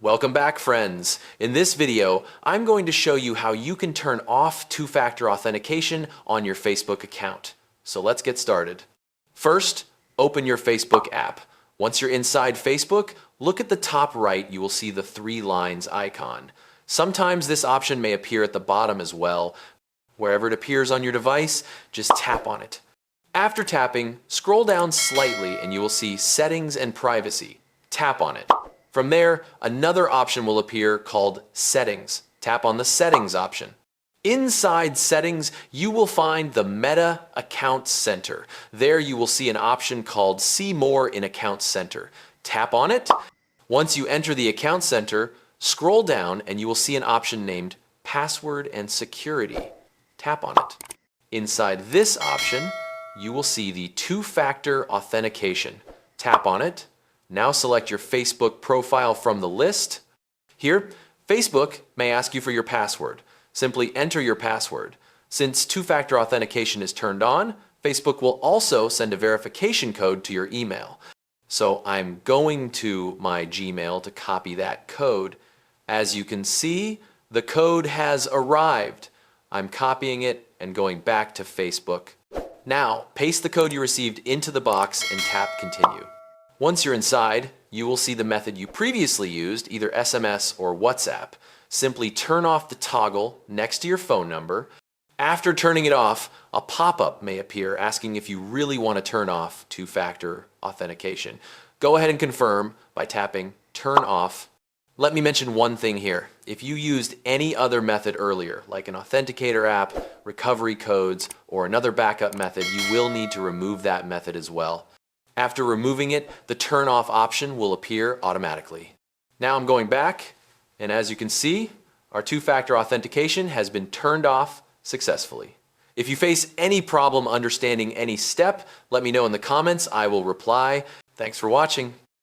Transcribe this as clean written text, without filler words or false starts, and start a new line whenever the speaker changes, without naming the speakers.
Welcome back, friends. In this video, I'm going to show you how you can turn off two-factor authentication on your Facebook account. So let's get started. First, open your Facebook app. Once you're inside Facebook, look at the top right, you will see the 3 lines icon. Sometimes this option may appear at the bottom as well. Wherever it appears on your device, just tap on it. After tapping, scroll down slightly and you will see Settings and Privacy. Tap on it. From there, another option will appear called Settings. Tap on the Settings option. Inside Settings, you will find the Meta Account Center. There you will see an option called See More in Account Center. Tap on it. Once you enter the Account Center, scroll down and you will see an option named Password and Security. Tap on it. Inside this option, you will see the two-factor authentication. Tap on it. Now select your Facebook profile from the list. Here, Facebook may ask you for your password. Simply enter your password. Since two-factor authentication is turned on, Facebook will also send a verification code to your email. So I'm going to my Gmail to copy that code. As you can see, the code has arrived. I'm copying it and going back to Facebook. Now, paste the code you received into the box and tap Continue. Once you're inside, you will see the method you previously used, either SMS or WhatsApp. Simply turn off the toggle next to your phone number. After turning it off, a pop-up may appear asking if you really want to turn off two-factor authentication. Go ahead and confirm by tapping Turn Off. Let me mention one thing here. If you used any other method earlier, like an authenticator app, recovery codes, or another backup method, you will need to remove that method as well. After removing it, the turn off option will appear automatically. Now I'm going back, and as you can see, our two-factor authentication has been turned off successfully. If you face any problem understanding any step, let me know in the comments. I will reply. Thanks for watching.